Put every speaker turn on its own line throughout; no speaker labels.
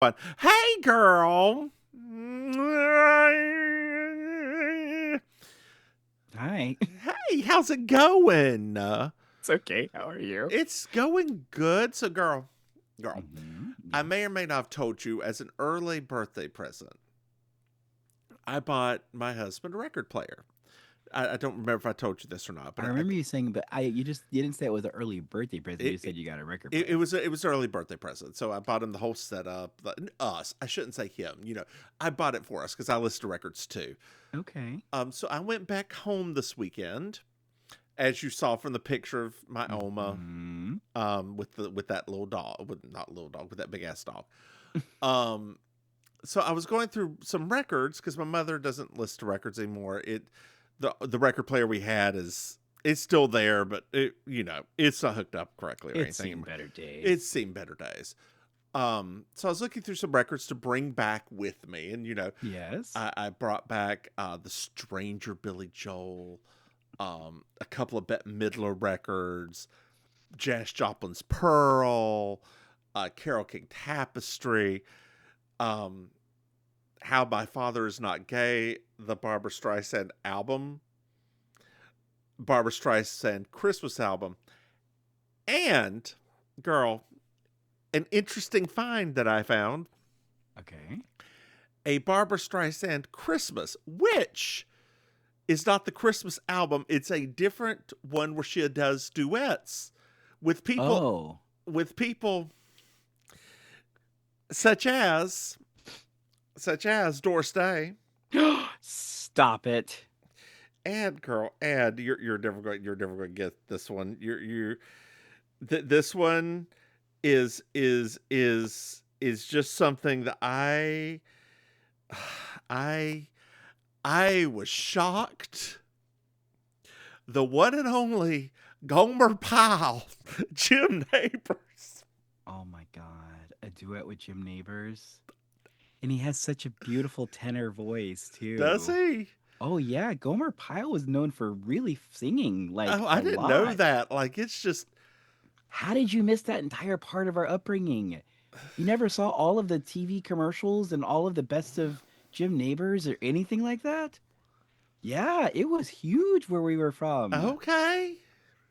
But, hey, girl.
Hi.
Hey, how's it going?
It's okay. How are you?
It's going good. So, girl, I
Yes.
may or may not have told you as an early birthday present, I bought my husband a record player. I don't remember if I told you this or not,
I
but
remember you saying, but you didn't say it was an early birthday present. You
it,
said you got a record
it
player.
was it was an early birthday present. So I bought him the whole setup. Us, I shouldn't say him. I bought it for us because I listen to records too.
Okay.
So I went back home this weekend, as you saw from the picture of my Oma,
Hmm.
with that little dog, with not little dog, with that big ass dog. Um, so I was going through some records because my mother doesn't listen to records anymore. The record player we had it's still there, but it's not hooked up correctly or
It's
anything
seen
anymore.
better days.
It's seen better days. So I was looking through some records to bring back with me, and
Yes.
I brought back the Stranger Billy Joel, a couple of Bette Midler records, Janis Joplin's Pearl, Carole King Tapestry, um, How My Father Is Not Gay, the Barbara Streisand album, Barbara Streisand Christmas album, and, girl, an interesting find that I found,
Okay.
a Barbara Streisand Christmas, which is not the Christmas album. It's a different one where she does duets with people
Oh.
with people such as Doris Day
Stop it.
and girl and you're never going to get this one. This one is just something that I I was shocked. The one and only Gomer Pyle, Jim Neighbors.
Oh my God. A duet with Jim Neighbors. And he has such a beautiful tenor voice
Does
too.
he?
Oh yeah, Gomer Pyle was known for really singing like
Oh,
a
I didn't know
lot.
that. Like, it's just
How did you miss that entire part of our upbringing? You never saw all of the TV commercials and all of the best of Jim Neighbors or anything like that? Yeah, it was huge where we were from.
okay.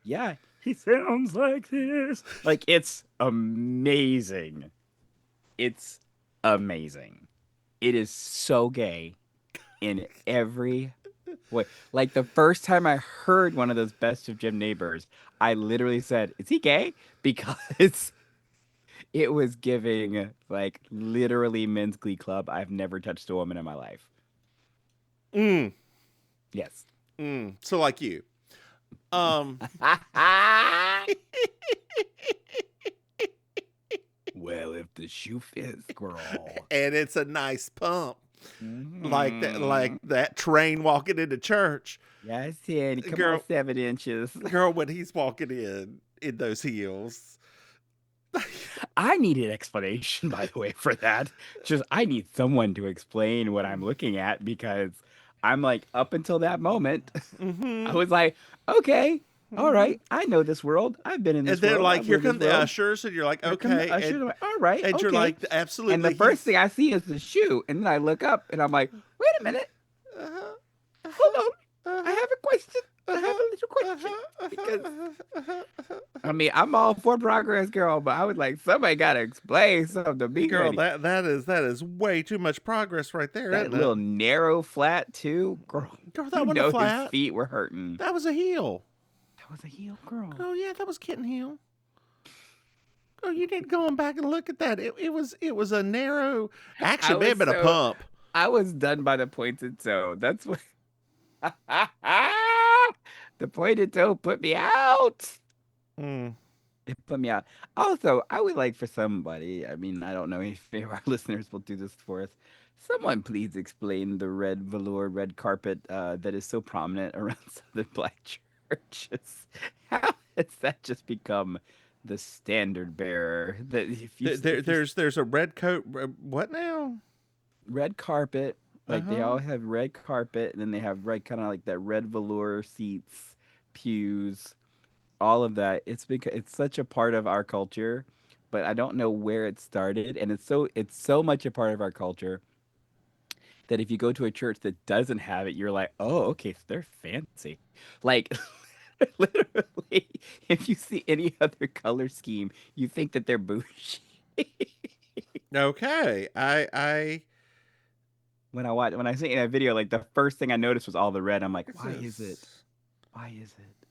Yeah, he sounds like this. Like it's amazing. It's amazing. It is so gay in every way. Like the first time I heard one of those best of Jim Neighbors, I literally said, "Is he gay?" Because it was giving like literally men's glee club. I've never touched a woman in my life.
Mm,
Yes.
so like you. Um,
Well, if the shoe fits, girl.
and it's a nice pump. Like
Hmm.
that train walking into church.
Yes, Danny. Come on,
Girl,
7 inches.
girl, when he's walking in those heels.
I need an explanation, by the way, for that. Just I need someone to explain what I'm looking at because I'm like, up until that moment, I
Mm-hmm.
was like, okay, all
Mm-hmm.
right, I know this world. I've been in
And
this
they're
world.
like,
I've
here
lived this
come the
world.
ushers, and you're like,
Here come the
okay,
ushers. I'm like, all right,
and you're
okay.
like,
And the
absolutely,
first thing
he's
I see is the shoe, and then I look up and I'm like, wait a minute,
uh-huh,
hold on, I
uh-huh,
have a question. I have
uh-huh,
a little question
uh-huh,
because I
uh-huh.
mean I'm all for progress, girl, but I was like, somebody gotta explain something to me,
Girl,
honey.
that is way too much progress right there,
That
isn't it?
little narrow flat too, girl.
Girl, that
You
wasn't a
know his
flat.
feet were hurting.
That was a heel.
That was a heel, girl.
Girl, yeah, that was kitten heel. Girl, you need to go on back and look at that. It was a narrow.
I
Actually, it may have
was
been a
so
pump.
I was done by the pointed toe. That's what the pointed toe put me out.
Mm.
It put me out. Also, I would like for somebody, I mean, I don't know if our listeners will do this for us. Someone please explain the red velour, red carpet that is so prominent around Southern Black churches. How has that just become the standard bearer? That if you
There's a red coat. What now?
red carpet,
Uh
like they
huh.
all have red carpet, and then they have red kind of like that red velour seats, pews, all of that. It's because it's such a part of our culture but I don't know where it started. And it's so much a part of our culture that if you go to a church that doesn't have it, you're like, oh, okay, so they're fancy. Like literally, if you see any other color scheme, you think that they're bougie.
Okay.
When I see that video, like the first thing I noticed was all the red. I'm like,
What's
why is it?
this?
Why is it?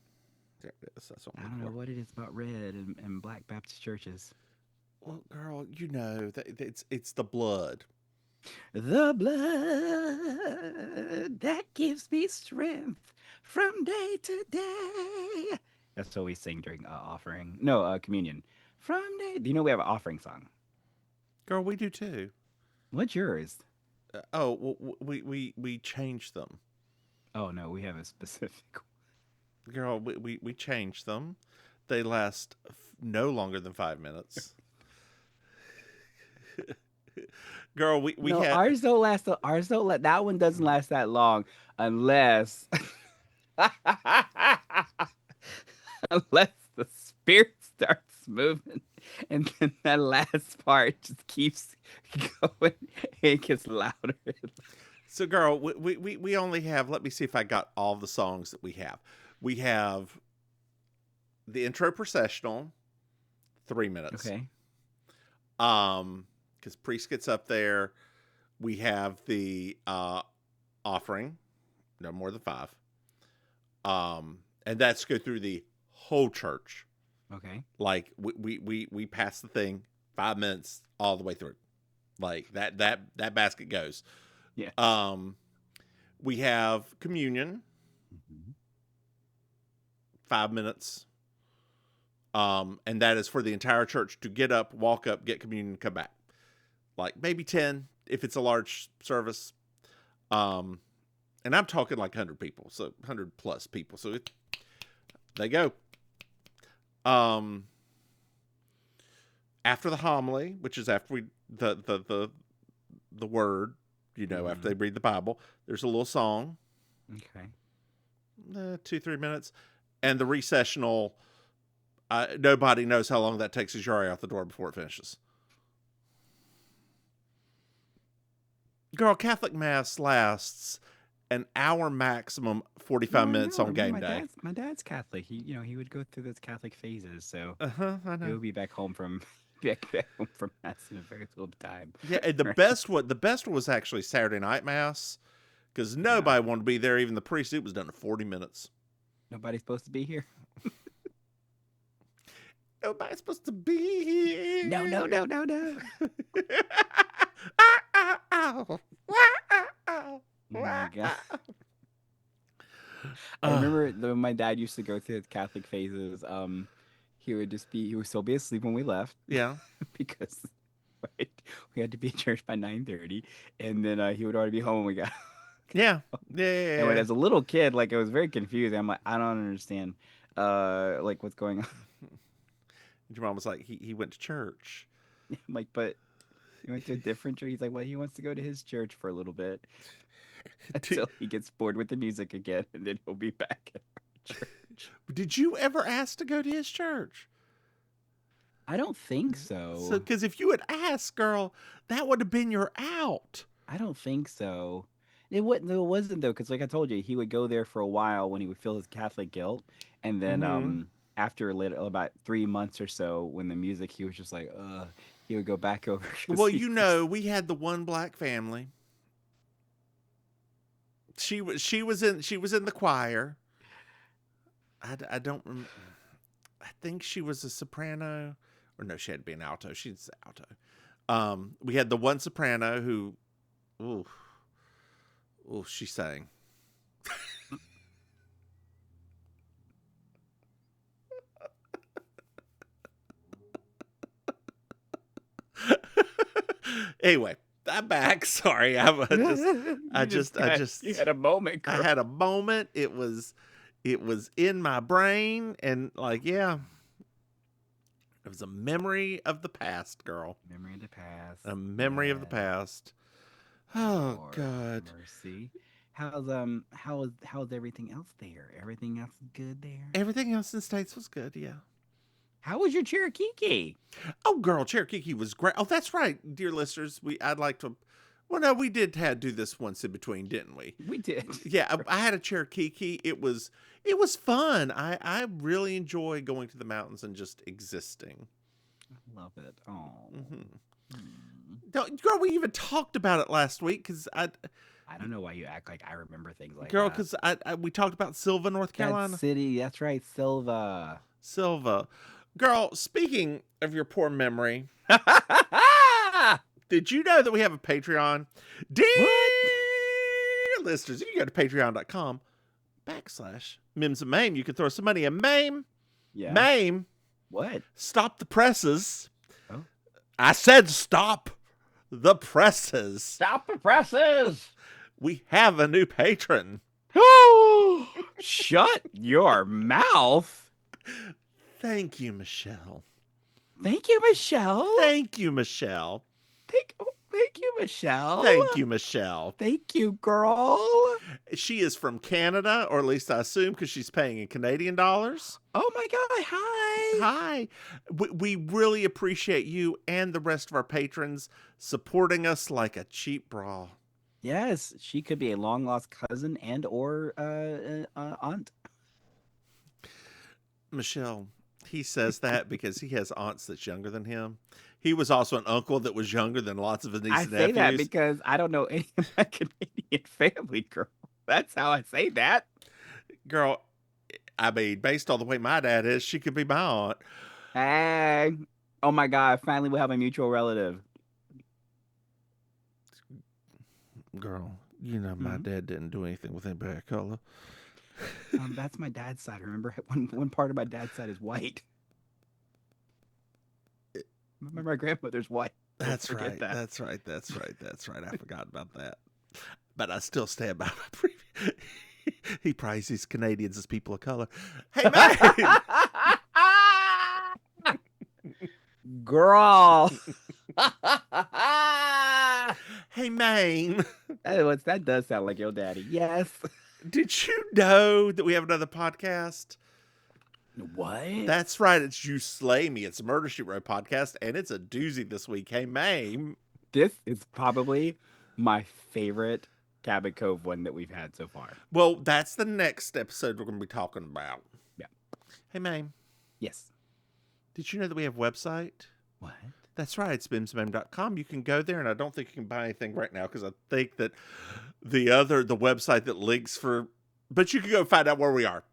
There it is. That's what
I
I'm
don't
looking
know
for.
what it is about red and Black Baptist churches.
Well, girl, you know that it's the blood.
The blood that gives me strength from day to day. That's what we sing during offering. No, communion. From day. Do you know we have an offering song?
Girl, we do too.
What's yours?
Oh, well, we changed them.
Oh no, we have a specific.
Girl, we changed them. They last no longer than 5 minutes. Girl, we
No,
had
ours don't last. Ours don't. That one doesn't last that long unless unless the spirit starts moving, and then that last part just keeps going. It gets louder.
so girl, we only have, let me see if I got all the songs that we have. We have the intro processional, 3 minutes.
Okay.
Because priest gets up there. We have the offering, no more than five. And that's go through the whole church.
Okay.
Like we pass the thing 5 minutes all the way through. Like that basket goes.
Yeah.
We have communion,
Mhm.
5 minutes. And that is for the entire church to get up, walk up, get communion, come back. Like maybe 10 if it's a large service. And I'm talking like 100 people, so 100 plus people. So they go. After the homily, which is after the word, after they read the Bible, there's a little song,
Okay.
2-3 minutes, and the recessional. Nobody knows how long that takes as you're already out the door before it finishes. Girl, Catholic Mass lasts an hour maximum, 45
No, I
minutes
know.
on
Remember,
game day.
my dad's Catholic. He would go through those Catholic phases, so
I
he
know.
would be back home from back home from mass in a very little time.
Yeah, and the
Right?
best one was actually Saturday night mass because
Yeah.
nobody wanted to be there. Even the priest, it was done in 40 minutes.
Nobody's supposed to be here.
Nobody's supposed to be
No, no,
here.
no, no, no. Oh my god. I
uh,
remember when my dad used to go through his Catholic phases. He would still be asleep when we left
yeah,
because right, we had to be at church by 9:30, and then he would already be home when we got.
yeah, yeah,
And when
yeah.
as a little kid, like it was very confusing. I'm like, I don't understand, like what's going on.
Your mom was like, he went to church.
I'm like, but he went to a different church. He's like, well, he wants to go to his church for a little bit
did,
until he gets bored with the music again, and then he'll be back at our church.
did you ever ask to go to his church?
I don't think
So,
so.
because if you had asked, girl, that would have been your out.
I don't think so. It wasn't. It wasn't though, because like I told you, he would go there for a while when he would feel his Catholic guilt, and then
Mm-hmm.
after a little, about 3 months or so, when the music, he was just like, he would go back over because
Well,
he just.
we had the one black family. She was in the choir. I don't. I think she was a soprano, or no, she had to be an alto. She's alto. We had the one soprano who, ooh, she sang. Anyway, I'm back. Sorry,
You you had a moment,
I
girl.
had a moment. It was in my brain, and like, yeah, it was a memory of the past, girl.
Memory of the past.
A memory of the
Yes.
past. Oh
Lord
God.
mercy. How's everything else there? Everything else good there?
Everything else in States was good, yeah.
How was your Cherokee?
Oh, girl, Cherokee was great. Oh, that's right, dear listeners. I'd like to. Well, no, we did do this once in between, didn't we?
We did.
Yeah, I had a Cherokee. It was fun. I really enjoy going to the mountains and just existing.
I love it. Oh.
Girl, we even talked about it last week because
I don't know why you act like I remember things like
girl,
that.
because we talked about Silva, North Carolina.
That city, that's right, Silva.
Girl, speaking of your poor memory, did you know that we have a Patreon? Dear listeners, if you go to patreon.com/Mims and Maim, you can throw some money at Maim.
Yeah.
Maim.
What?
Stop the presses.
Oh.
I said stop the presses.
Stop the presses.
We have a new patron.
Shut your mouth.
Thank you, Michelle.
Thank you, Michelle.
Thank you, Michelle.
Thank you, Michelle.
Thank you, Michelle.
Thank you, girl.
She is from Canada, or at least I assume, because she's paying in Canadian dollars.
Oh my God. Hi.
Hi. We really appreciate you and the rest of our patrons supporting us like a cheap bra.
Yes, she could be a long lost cousin and or aunt.
Michelle, he says that because he has aunts that's younger than him. He was also an uncle that was younger than lots of his nieces and nephews.
I say that because I don't know any of my Canadian family, girl. That's how I say that.
Girl, I mean, based on the way my dad is, she could be my aunt.
Hey. Oh my God, finally we have a mutual relative.
Girl, you know my dad didn't do anything with anybody of color.
That's my dad's side. Remember, one part of my dad's side is white. Remember, my grandmother's white.
That's right. That's right. I forgot about that. But I still stand by my previous. He prizes Canadians as people of color. Hey, man!
Girl.
Hey, Maim.
That does sound like your daddy. Yes.
Did you know that we have another podcast?
What?
That's right. It's You Slay Me. It's a Murder She Wrote podcast, and it's a doozy this week. Hey, Maim.
This is probably my favorite Cabot Cove one that we've had so far.
Well, that's the next episode we're going to be talking about.
Yeah.
Hey, Maim.
Yes.
Did you know that we have a website?
What?
That's right. It's MrMahaffey.com. You can go there, and I don't think you can buy anything right now because I think that the website that links for, but you can go find out where we are.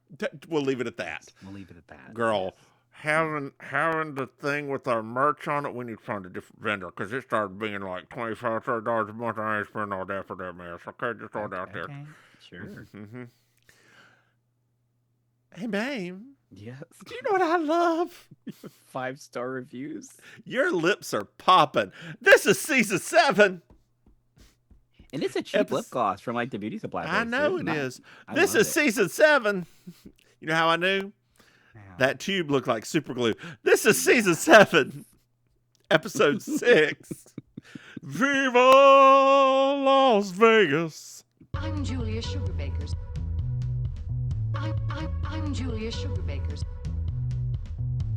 We'll leave it at that.
We'll leave it at that.
Girl, having the thing with our merch on it, we need to find a different vendor because it started being like $25, $30 a month. I ain't spending all that for that mess. Okay, just throw it out there.
Sure.
Mm-hmm. Hey, Maim.
Yes.
Do you know what I love?
5-star reviews.
Your lips are popping. This is season 7.
And it's a cheap lip gloss from like the beauty supply place.
I know it is.
This
is season 7. You know how I knew? That tube looked like super glue. This is season 7, episode 6. Viva Las Vegas.
I'm Julia Sugarbakers. I'm Julia Sugarbakers.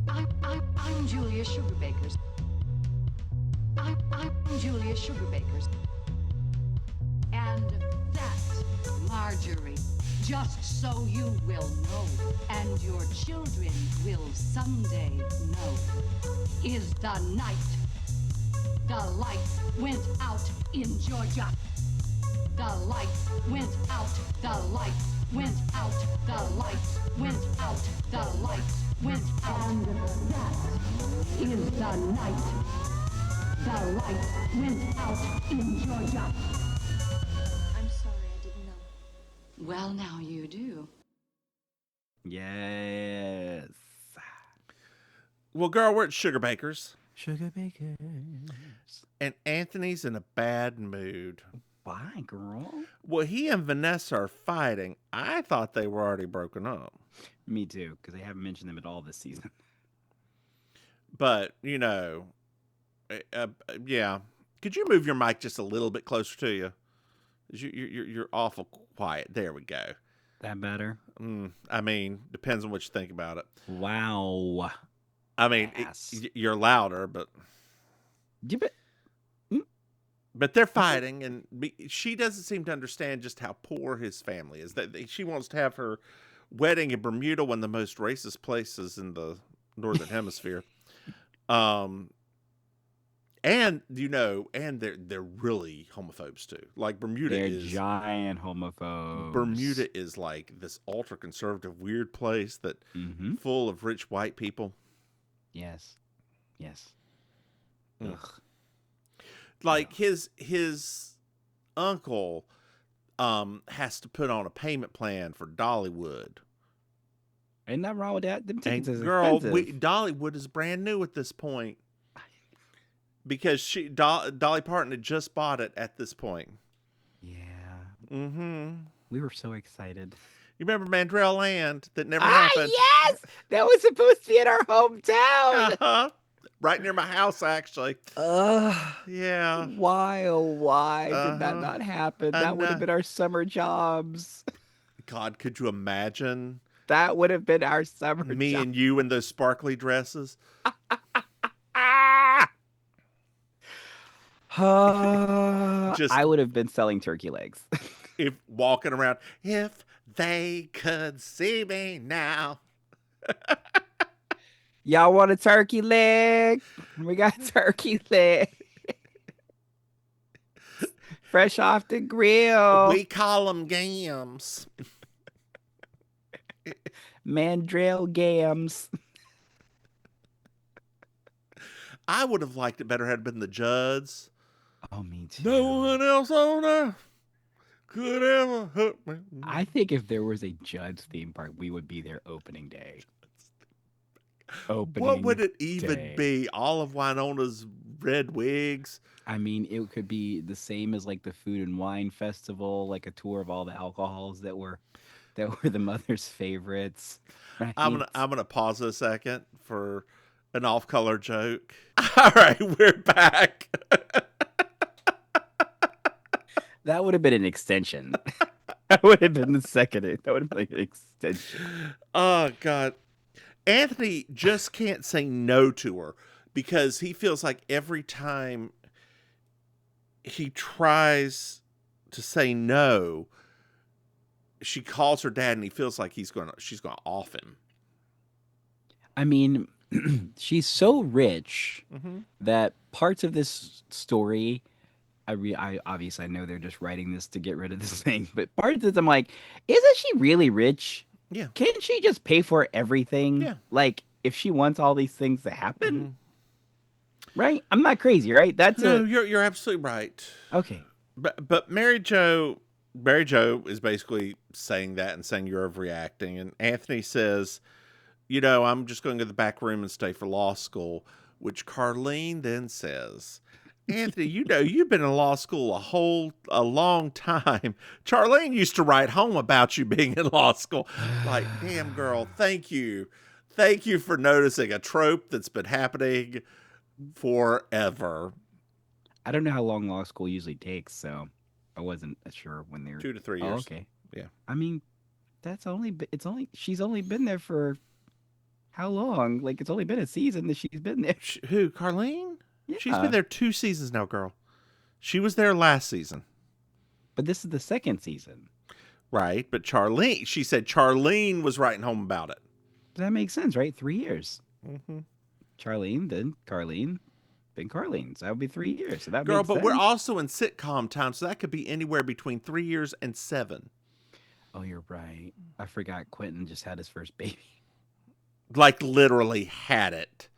I'm Julia Sugarbakers. I'm Julia Sugarbakers. And that's Marjorie. Just so you will know, and your children will someday know, is the night the lights went out in Georgia. The lights went out. The lights went out. The lights went out. The lights went out. And that is the night the lights went out in Georgia.
I'm sorry, I didn't know.
Well, now you do.
Yes.
Well, girl, we're at Sugarbakers.
Sugarbakers.
And Anthony's in a bad mood.
Why, girl?
Well, he and Vanessa are fighting. I thought they were already broken up.
Me too, because they haven't mentioned them at all this season.
But, you know, yeah. Could you move your mic just a little bit closer to you? You're awful quiet. There we go.
That better?
I mean, depends on what you think about it.
Wow.
I mean,
ass.
you're louder, but they're fighting, and she doesn't seem to understand just how poor his family is. That she wants to have her wedding in Bermuda, one of the most racist places in the Northern Hemisphere. And they're really homophobes too. Like
They're giant homophobes.
Bermuda is like this ultra conservative weird place that full of rich white people.
Yes.
Mm.
Ugh.
Like his uncle has to put on a payment plan for Dollywood.
Ain't nothing wrong with that. Them tickets is
Girl,
expensive.
Dollywood is brand new at this point. Because Dolly Parton had just bought it at this point.
Yeah.
Mm-hmm.
We were so excited.
You remember Mandrell Land that never happened?
Yes! That was supposed to be in our hometown.
Uh-huh. Right near my house, actually. Yeah.
Why, oh, why did that not happen? That would have been our summer jobs.
God, could you imagine?
That would have been our summer
Me
job.
and you in those sparkly dresses.
I would have been selling turkey legs.
If walking around, if they could see me now.
Y'all want a turkey leg? We got turkey leg. Fresh off the grill.
We call them gams.
Mandrell gams.
I would have liked it better had it been the Judds.
Oh, me too.
No one else on earth could ever hurt me.
I think if there was a Judd's theme park, we would be there opening day.
What would it even be? All of Winona's red wigs?
I mean, it could be the same as like the Food and Wine Festival, like a tour of all the alcohols that were the mother's favorites. Right?
I'm gonna pause a second for an off-color joke. All right, we're back.
That would have been an extension. That would have been the second. That would have been an extension.
Oh, God. Anthony just can't say no to her because he feels like every time he tries to say no, she calls her dad and he feels like she's gonna off him.
I mean, she's so rich that parts of this story, I obviously I know they're just writing this to get rid of this thing, but parts of it I'm like, isn't she really rich?
Yeah.
Can't she just pay for everything?
Yeah.
Like if she wants all these things to happen, right? I'm not crazy, right?
You're absolutely right.
Okay.
But Mary Jo is basically saying that and saying you're overreacting, and Anthony says, I'm just going to go to the back room and stay for law school, which Carlene then says, Anthony, you've been in law school a long time. Charlene used to write home about you being in law school. Like, damn girl, thank you. Thank you for noticing a trope that's been happening forever.
I don't know how long law school usually takes, so I wasn't sure when they're
2 to 3 years.
Oh, okay.
Yeah.
I mean, she's only been there for how long? Like it's only been a season that she's been there.
Who, Carlene?
Yeah.
She's been there 2 seasons now, girl. She was there last season.
But this is the second season.
Right, but she said Charlene was writing home about it.
That makes sense, right? 3 years.
Mm-hmm.
Charlene, then Carlene, then Carlene. So that would be 3 years. So that
girl,
makes
but
sense.
we're also in sitcom time, so that could be anywhere between 3 years and 7.
Oh, you're right. I forgot Quentin just had his first baby.
Like literally had it.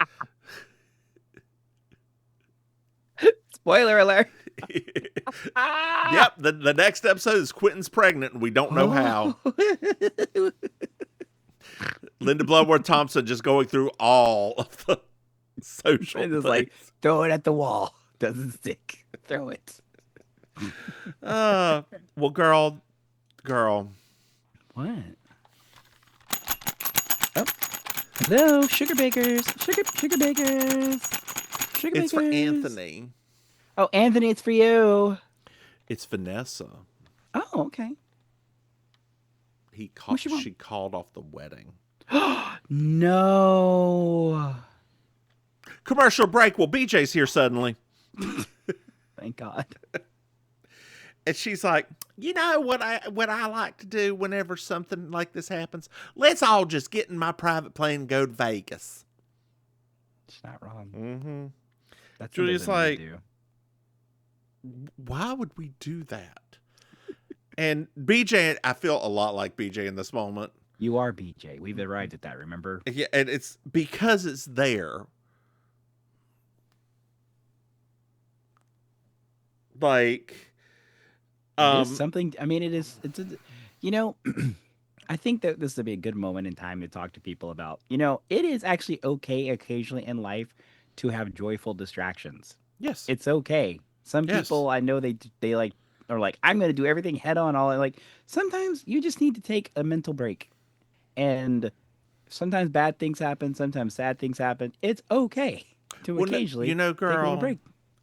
Spoiler alert.
Yep, the next episode is Quentin's pregnant and we don't know how. Linda Bloodworth Thompson just going through all of the social
It's
things.
like, throw it at the wall. Doesn't stick. Throw it.
Well, girl.
What? Oh. Hello, sugar bakers. Sugar bakers. Sugar
It's for
bakers.
Anthony.
Oh, Anthony, it's for you.
It's Vanessa.
Oh, okay.
She called off the wedding.
No.
Commercial break. Well, BJ's here suddenly.
Thank God.
And she's like, you know what I like to do whenever something like this happens? Let's all just get in my private plane and go to Vegas.
It's not wrong.
Mm-hmm.
That's
Julia's
something
like,
to do.
why would we do that? And BJ, I feel a lot like BJ in this moment.
You are BJ. We've arrived at that, remember?
Yeah, and it's because it's there. Like,
It is something. I mean, it's I think that this would be a good moment in time to talk to people about, it is actually okay occasionally in life to have joyful distractions.
yes.
It's okay. Some
Yes.
people I know they like are like, I'm going to do everything head on. All like sometimes you just need to take a mental break, and sometimes bad things happen. Sometimes sad things happen. It's okay to
Well,
occasionally take a little
girl,
break.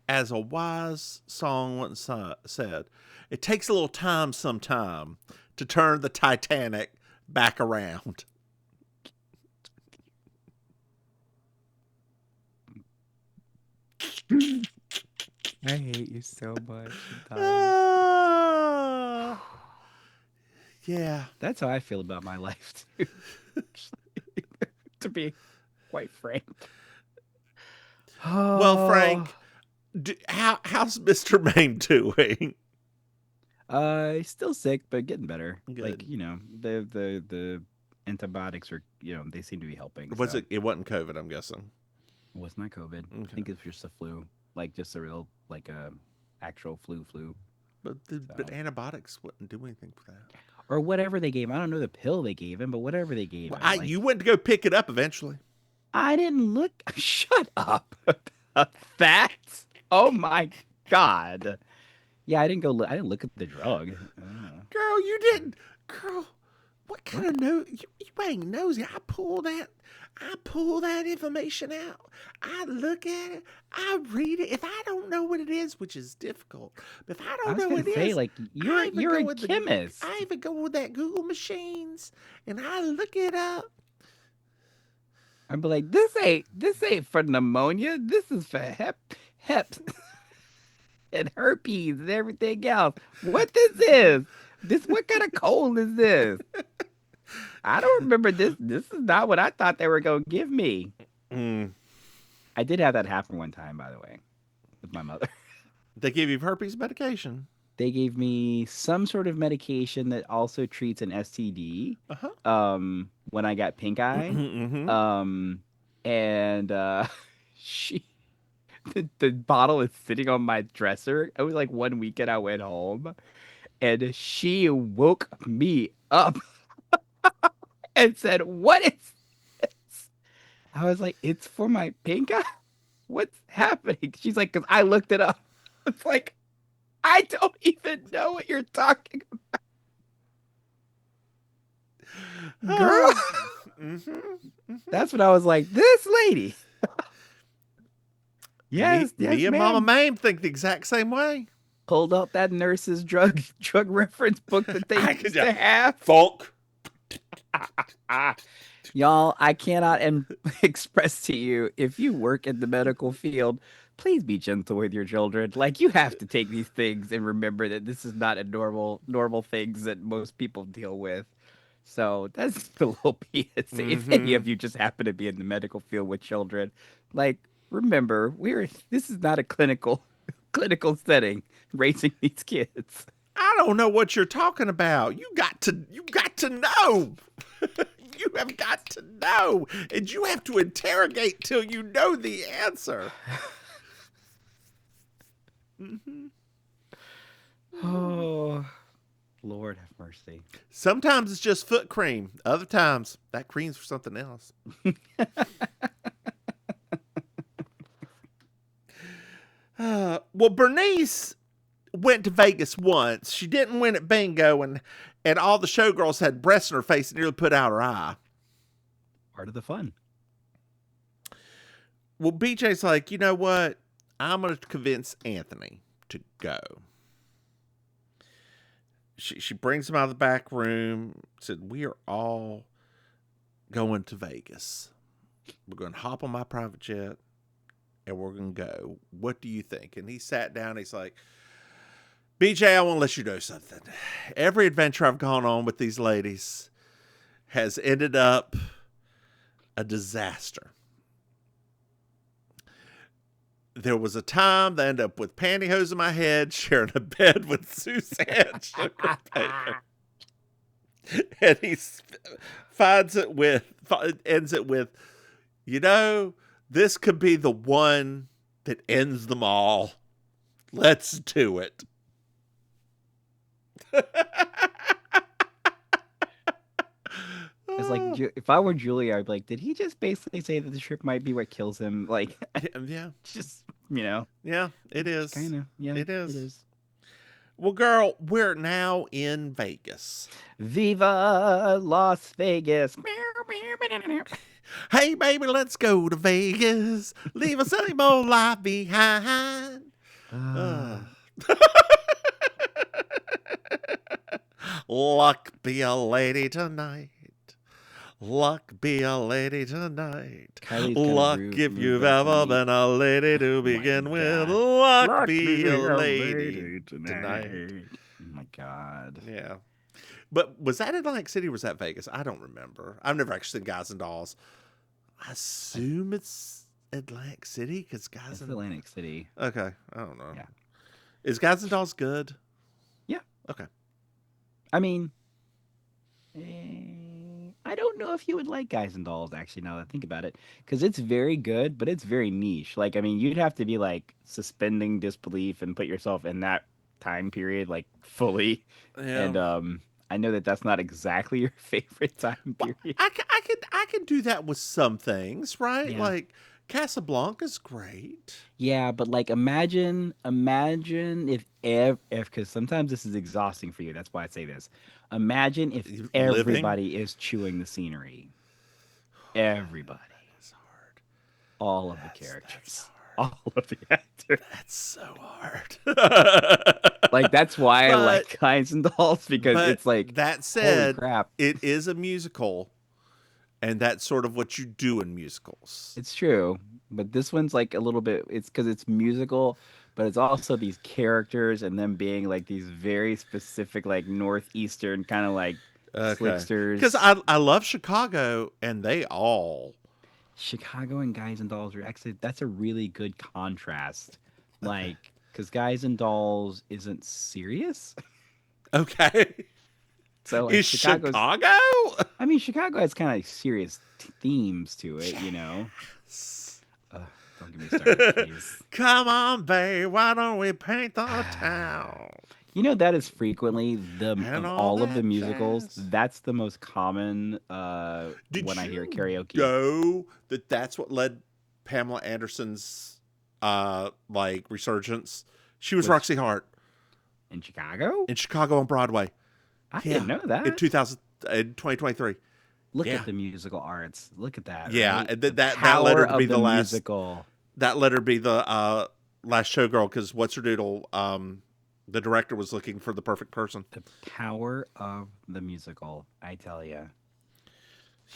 as a wise song once said, it takes a little time sometime to turn the Titanic back around.
I hate you so much.
Yeah.
That's how I feel about my life too. To be quite frank.
Well, Frank, how's Mr. Maim doing?
He's still sick, but getting better.
Good.
Like, the antibiotics are, they seem to be helping.
Was
so.
it wasn't COVID, I'm guessing.
It was not COVID.
Okay.
I think it's just a flu. Like just a real, like a actual flu.
But antibiotics wouldn't do anything for that.
Or whatever they gave him. I don't know the pill they gave him, but whatever they gave
Well,
him.
you went to go pick it up eventually.
I didn't look. Shut up. That? Oh my God. Yeah, I didn't go. I didn't look at the drug.
Girl, you didn't. Girl, what kind of nose? You ain't nosy. I pull that information out. I look at it. I read it. If I don't know what it is, which is difficult, but if I don't know what it is,
like you're a chemist.
I even go with that Google machines and I look it up.
I'd be like, this ain't for pneumonia. This is for hep and herpes and everything else. What this is? What kind of cold is this? I don't remember this. This is not what I thought they were going to give me. I did have that happen one time, by the way, with my mother.
They gave you herpes medication.
They gave me some sort of medication that also treats an STD. When I got pink eye. And the bottle is sitting on my dresser. It was like one weekend I went home, and she woke me up and said, "What is this?" I was like, "It's for my pink eye. What's happening?" She's like, "'Cause I looked it up." It's like, I don't even know what you're talking about. Girl. That's what I was like, this lady. Yes,
me and Mama Maim think the exact same way.
Pulled out that nurse's drug reference book that they used to have.
Funk.
Y'all, I cannot express to you, if you work in the medical field, please be gentle with your children. Like, you have to take these things and remember that this is not a normal things that most people deal with. So that's the little PSA. If any of you just happen to be in the medical field with children, like, remember, this is not a clinical setting, raising these kids.
I don't know what you're talking about. You got to know. You have got to know, and you have to interrogate till you know the answer.
Oh, Lord have mercy.
Sometimes it's just foot cream. Other times, that cream's for something else. Well, Bernice went to Vegas once. She didn't win at bingo, and all the showgirls had breasts in her face and nearly put out her eye.
Part of the fun.
Well, BJ's like, you know what? I'm going to convince Anthony to go. She brings him out of the back room, said, we are all going to Vegas. We're going to hop on my private jet, and we're going to go. What do you think? And he sat down. He's like, BJ, I want to let you know something. Every adventure I've gone on with these ladies has ended up a disaster. There was a time they ended up with pantyhose in my head, sharing a bed with Suzanne Sugar Baker. And he ends it with, you know, this could be the one that ends them all. Let's do it.
It's like, if I were Julia, I'd be like, did he just basically say that the trip might be what kills him? Like,
yeah,
just, you know.
Yeah, it is.
Kind of. Yeah,
it is.
It is.
Well, girl, we're now in Vegas.
Viva Las Vegas.
Hey, baby, let's go to Vegas. Leave a sunny more life behind. Luck be a lady tonight. Luck be a lady tonight. Luck if you've ever been a lady to begin with. Luck be a lady tonight.
Oh my God.
Yeah. But was that Atlantic City or was that Vegas? I don't remember. I've never actually seen Guys and Dolls. I assume it's Atlantic City because
It's Atlantic City.
Okay. I don't know.
Yeah.
Is Guys and Dolls good?
Yeah.
Okay.
I mean, I don't know if you would like Guys and Dolls, actually, now that I think about it. Because it's very good, but it's very niche. Like, I mean, you'd have to be, like, suspending disbelief and put yourself in that time period, like, fully.
Yeah.
And I know that that's not exactly your favorite time period.
I can do that with some things, right?
Yeah.
Like Casablanca's great.
Yeah, but like imagine if because sometimes this is exhausting for you. That's why I say this. Imagine if
Living?
everybody is chewing the scenery. Everybody.
It's hard.
All of the characters. All of the actors.
That's so hard.
Like that's why I
But-
like Guys and Dolls, because
But
it's like,
that said,
holy crap.
it is a musical, and that's sort of what you do in musicals.
It's true, but this one's like a little bit. It's because it's musical, but it's also these characters and them being like these very specific, like northeastern kind of like slicksters.
Because I love Chicago, and they all.
Chicago and Guys and Dolls are actually, that's a really good contrast. Like, because Guys and Dolls isn't serious.
Okay.
So like,
Is
Chicago's,
Chicago?
I mean, Chicago has kind of like serious themes to it, you know. Don't get me started, please.
Come on, babe. Why don't we paint the town?
You know, that is frequently
And
of
all
all of the
that
musicals.
jazz.
That's the most common
Did
when I hear
you
karaoke.
know that's what led Pamela Anderson's like resurgence? She was
Was-
Roxy Hart
In Chicago?
in Chicago on Broadway
I didn't know that.
in 2023.
Look
yeah.
at the musical arts. Look at that.
Yeah,
right?
and
The
that
power
let her
of
be the last.
musical.
That let her be the last showgirl because what's her doodle? The director was looking for the perfect person.
The power of the musical, I tell you.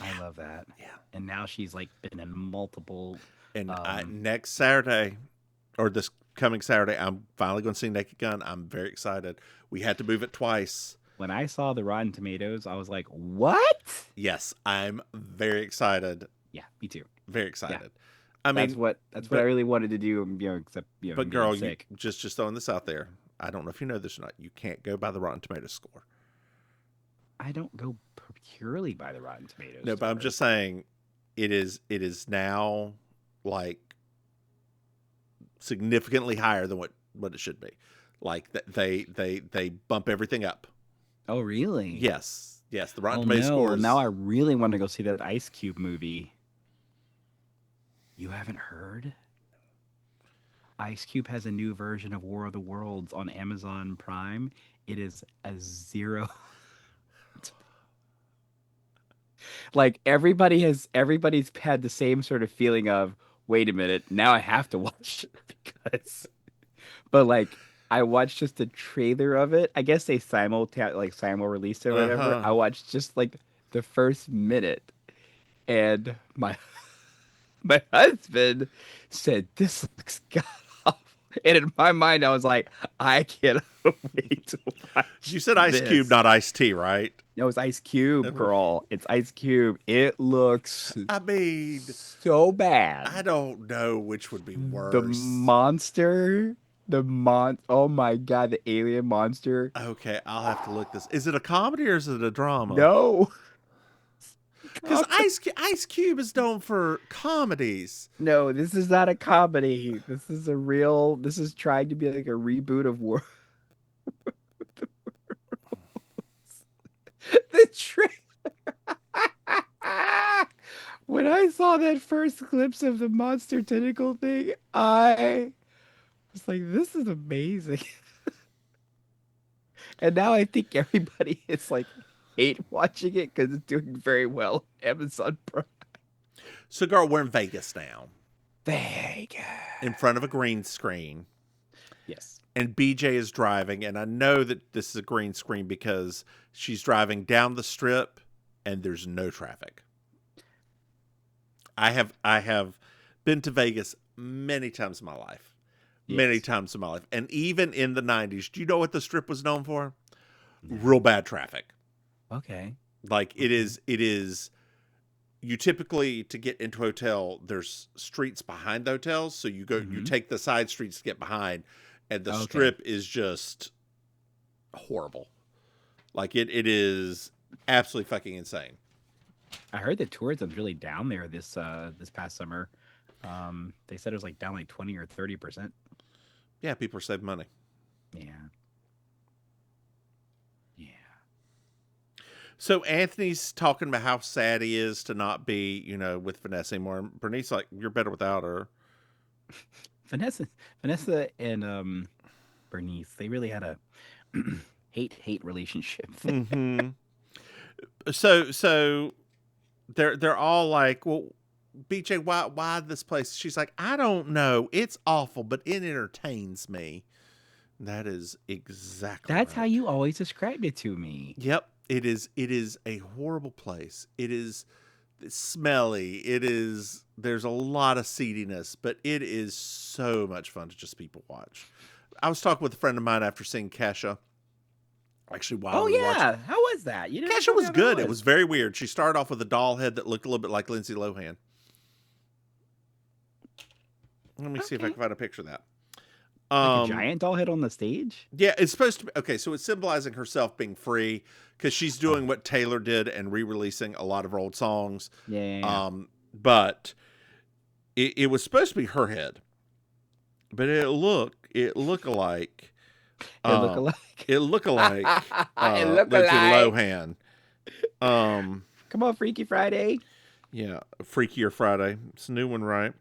I love that.
Yeah.
And now she's like been in multiple.
And next Saturday, or this coming Saturday, I'm finally going to see Naked Gun. I'm very excited. We had to move it twice.
When I saw the Rotten Tomatoes, I was like, "What?"
Yes, I'm very excited.
Yeah, me too.
Very excited. I mean,
That's what I really wanted to do. You know, except
but
me
girl,
being
you,
sick.
just throwing this out there. I don't know if you know this or not. You can't go by the Rotten Tomatoes score.
I don't go purely by the Rotten Tomatoes.
No, but I'm
score.
just saying, it is now like significantly higher than what it should be. Like they bump everything up.
Oh, really?
Yes, the Rotten
Oh,
Tomatoes
no.
score is
Now I really want to go see that Ice Cube movie. You haven't heard? Ice Cube has a new version of War of the Worlds on Amazon Prime. It is a 0. Like everybody's had the same sort of feeling of, wait a minute, now I have to watch it because, but like I watched just a trailer of it. I guess they simul released it or whatever.
Uh-huh.
I watched just like the first minute, and my My husband said, "This looks god awful," and in my mind, I was like, "I cannot wait to watch."
You said Ice Cube,
this.
not Ice T, right?
No, it's Ice Cube, girl. It's Ice Cube. It looks
I mean,
so bad.
I don't know which would be
The
worse.
monster, oh my god, the alien monster.
Okay, I'll have to look this. Is it a comedy or is it a drama?
No.
Because Ice Cube is known for comedies.
No, this is not a comedy. This is trying to be like a reboot of War. The trailer. When I saw that first glimpse of the monster tentacle thing, I was like, this is amazing. And now I think everybody is like hate watching it because it's doing very well on Amazon Prime.
So, girl, we're in Vegas now.
Vegas.
In front of a green screen.
Yes.
And BJ is driving, and I know that this is a green screen because she's driving down the strip and there's no traffic. I have been to Vegas many times in my life.
Yes.
Many times in my life. And even in the 90s, do you know what the strip was known for? Real bad traffic.
Okay.
Like it is you typically, to get into a hotel, there's streets behind the hotels, so you take the side streets to get behind, and the strip is just horrible. Like it is absolutely fucking insane.
I heard that tourism's really down there this past summer. They said it was like down like 20 or 30%.
Yeah, people are saving money.
Yeah. Yeah.
So Anthony's talking about how sad he is to not be, with Vanessa anymore. And Bernice's like, you're better without her.
Vanessa and Bernice, they really had a hate relationship.
Mm-hmm. So they're all like, well, BJ, why this place? She's like, I don't know. It's awful, but it entertains me. That is exactly
That's
right.
how you always described it to me.
Yep. It is a horrible place. It's smelly. There's a lot of seediness, but it is so much fun to just people watch. I was talking with a friend of mine after seeing Kesha. Actually, while we were watching.
How was that? You didn't
Kesha
tell me
was
how that
good. It was very weird. She started off with a doll head that looked a little bit like Lindsay Lohan. Let me see if I can find a picture of that.
Like a giant doll head on the stage?
Yeah, it's supposed to be. Okay, so it's symbolizing herself being free because she's doing what Taylor did and re-releasing a lot of her old songs.
Yeah.
But it was supposed to be her head, but it looked alike. It looked alike Lindsay Lohan.
Come on, Freaky Friday.
Yeah, Freakier Friday. It's a new one, right?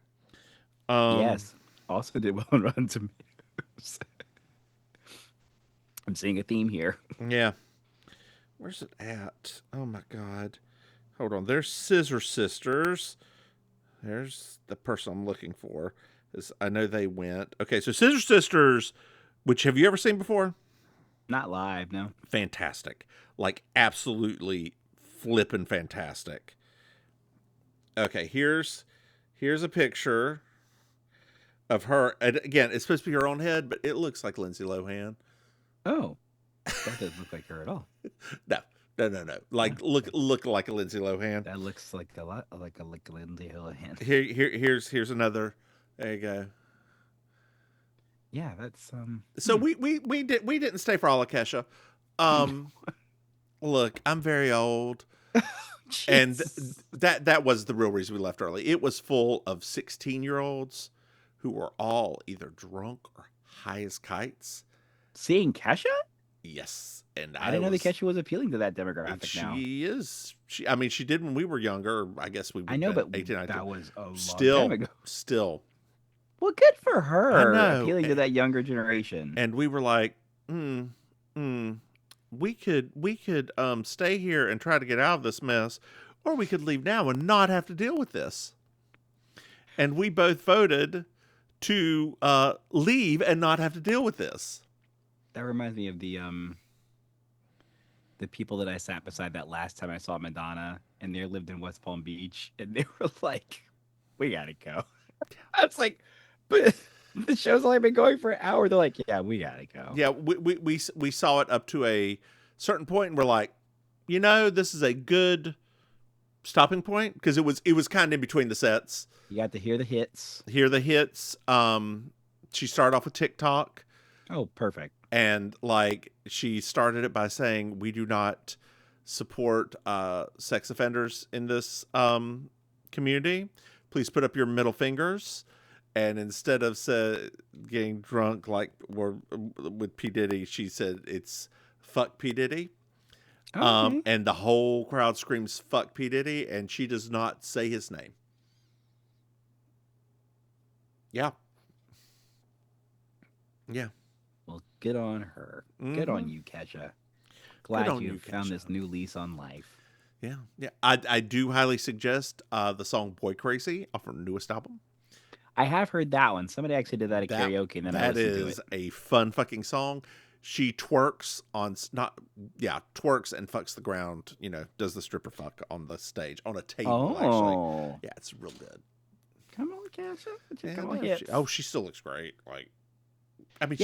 Yes. Also did well on Rotten Tomatoes. I'm seeing a theme here.
Yeah. Where's it at? Oh my God. Hold on. There's Scissor Sisters. There's the person I'm looking for. I know they went. Okay, so Scissor Sisters, which have you ever seen before?
Not live, no.
Fantastic. Like absolutely flippin' fantastic. Okay, here's a picture of her. And again, it's supposed to be her own head, but it looks like Lindsay Lohan.
Oh. That doesn't look like her at all.
No. Like look like a Lindsay Lohan.
That looks like a lot like a Lindsay Lohan.
Here's another. There you go.
Yeah, that's
So we didn't stay for all of Kesha. Look, I'm very old. And that was the real reason we left early. It was full of 16-year-olds who were all either drunk or high as kites.
Seeing Kesha?
Yes. And
I didn't know that Kesha was appealing to that demographic now.
She is. She did when we were younger. I guess we were.
I know, but
18, 19.
that was a long time ago.
Still.
Well, good for her.
I know.
Appealing to that younger generation.
And we were like, we could stay here and try to get out of this mess, or we could leave now and not have to deal with this. And we both voted to leave and not have to deal with this.
That reminds me of the people that I sat beside that last time I saw Madonna, and they lived in West Palm Beach, and they were like we gotta go. I was like, but the show's only been going for an hour. They're like, yeah, we gotta go.
Yeah, we saw it up to a certain point, and we're like, this is a good stopping point, because it was kind of in between the sets.
You got to hear the hits.
Hear the hits. She started off with TikTok.
Oh, perfect.
And like she started it by saying, we do not support sex offenders in this community. Please put up your middle fingers. And instead of getting drunk like with P. Diddy, she said it's fuck P. Diddy.
Okay.
And the whole crowd screams fuck P. Diddy, and she does not say his name. Yeah. Yeah.
Well, good on her. Good on you, Kesha. Glad you found this new lease on life.
Yeah. Yeah. I do highly suggest the song Boy Crazy off her newest album.
I have heard that one. Somebody actually did that at karaoke, and then I listened to it.
That is a fun fucking song. She twerks twerks and fucks the ground, does the stripper fuck on the stage, on a table, actually. Yeah, it's real good.
Come on, Kesha. Come on,
she still looks great. Like, I mean,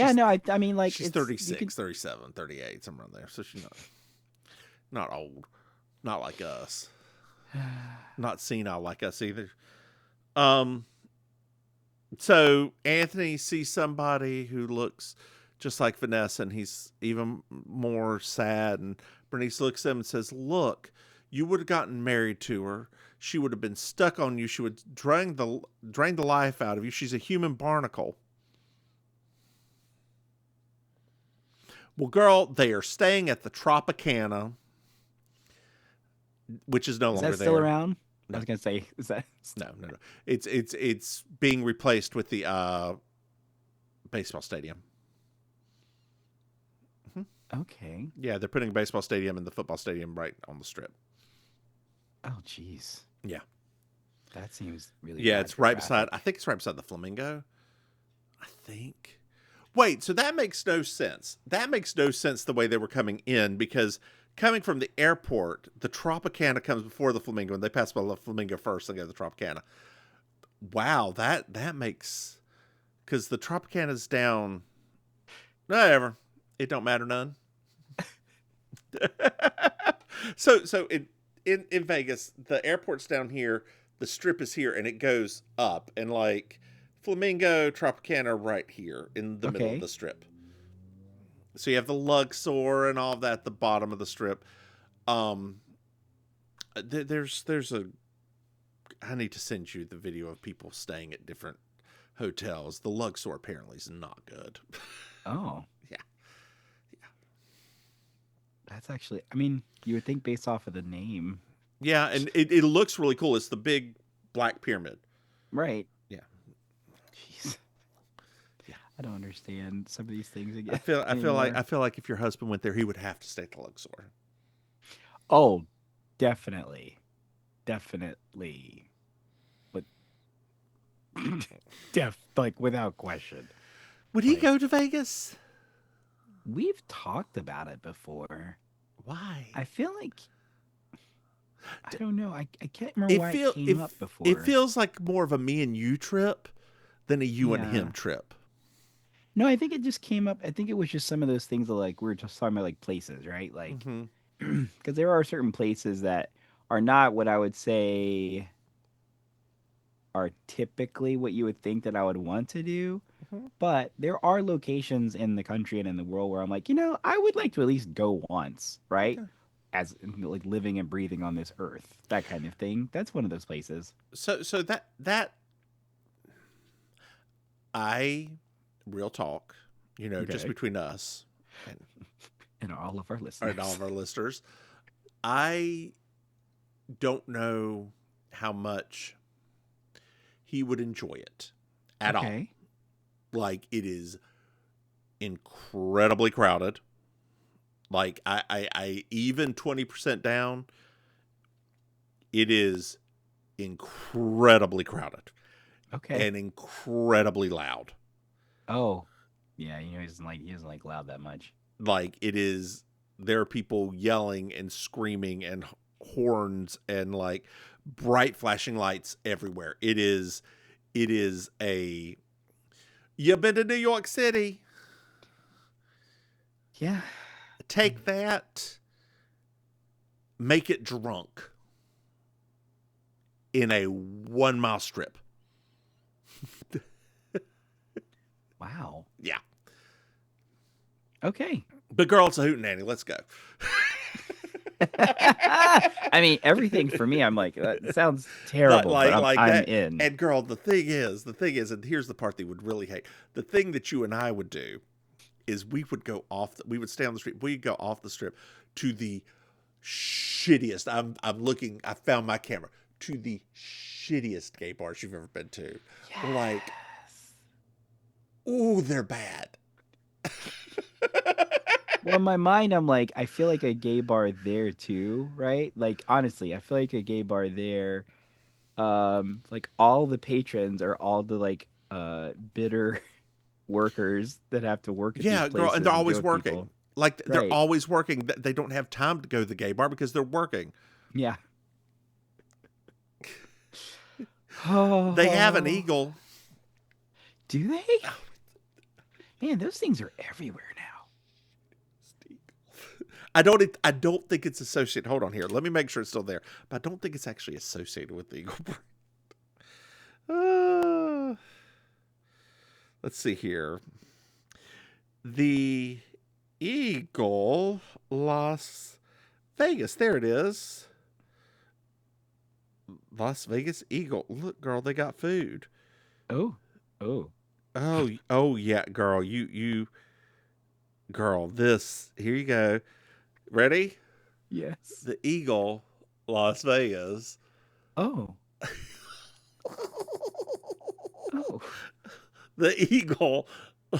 I mean, like,
she's 36, 37, 38, somewhere in there. So she's not old. Not like us. Not senile like us either. So Anthony sees somebody who looks just like Vanessa, and he's even more sad. And Bernice looks at him and says, look, you would have gotten married to her. She would have been stuck on you. She would drain the life out of you. She's a human barnacle. Well, girl, they are staying at the Tropicana, which is no longer there.
Is that still around?
No.
I was gonna say, is that
no. It's being replaced with the baseball stadium. Mm-hmm.
Okay.
Yeah, they're putting a baseball stadium and the football stadium right on the strip.
Oh, jeez.
Yeah.
That seems really.
Yeah, it's right beside. I think it's right beside the Flamingo. I think. Wait, so that makes no sense. That makes no sense the way they were coming in, because coming from the airport, the Tropicana comes before the Flamingo, and they pass by the Flamingo first, then go to the Tropicana. Wow, that makes, because the Tropicana's down. Whatever, it don't matter none. So in Vegas, the airport's down here, the strip is here, and it goes up, and like Flamingo, Tropicana right here in the middle of the strip. So you have the Luxor and all of that at the bottom of the strip. There's a. I need to send you the video of people staying at different hotels. The Luxor apparently is not good.
Oh.
Yeah.
That's actually. I mean, you would think based off of the name.
Yeah, and it looks really cool. It's the big black pyramid.
Right.
Yeah.
Jeez. Yeah. I don't understand some of these things again.
I feel like if your husband went there, he would have to stay at the Luxor.
Oh, definitely. But like without question.
Would he go to Vegas?
We've talked about it before.
Why?
I feel like I don't know. I can't remember why it came up before.
It feels like more of a me and you trip than a you and him trip.
No, I think it just came up. I think it was just some of those things that, like, we were just talking about, like, places, right? Like, because there are certain places that are not what I would say are typically what you would think that I would want to do. But there are locations in the country and in the world where I'm like, I would like to at least go once, right? Okay. As like living and breathing on this earth, that kind of thing. That's one of those places.
So that real talk, just between us
and all of our listeners.
I don't know how much he would enjoy it at all. Like, it is incredibly crowded. Like, I even 20% down, it is incredibly crowded.
Okay.
And incredibly loud.
Oh. Yeah, he doesn't like loud that much.
Like, it is, there are people yelling and screaming and horns and like bright flashing lights everywhere. It is a, you been to New York City?
Yeah.
Take that, make it drunk in a 1 mile strip.
Wow.
Yeah.
Okay.
But girl, it's a hootenanny. Let's go.
I mean, everything for me, I'm like, that sounds terrible, but I'm
that.
in.
And girl, the thing is, and here's the part they would really hate. The thing that you and I would do is we would go we would stay on the street. We'd go off the strip to the shittiest. I found my camera, to the shittiest gay bars you've ever been to.
Yes.
Like, ooh, they're bad.
Well, in my mind, I'm like, I feel like a gay bar there too, right? Like, honestly, I feel like a gay bar there. Like all the patrons are all the like bitter workers that have to work at these places.
Girl, and they're always
deal with
working.
people.
Like, they're
Right.
always working. They don't have time to go to the gay bar because they're working.
Yeah.
They have an eagle.
Do they? Man, those things are everywhere now.
I don't think it's associated. Hold on here. Let me make sure it's still there. But I don't think it's actually associated with the eagle brand. Let's see here. The Eagle Las Vegas. There it is. Las Vegas Eagle. Look, girl, they got food.
Oh.
Oh yeah, girl. Girl, this. Here you go. Ready?
Yes.
The Eagle Las Vegas.
Oh. Oh.
The Eagle. I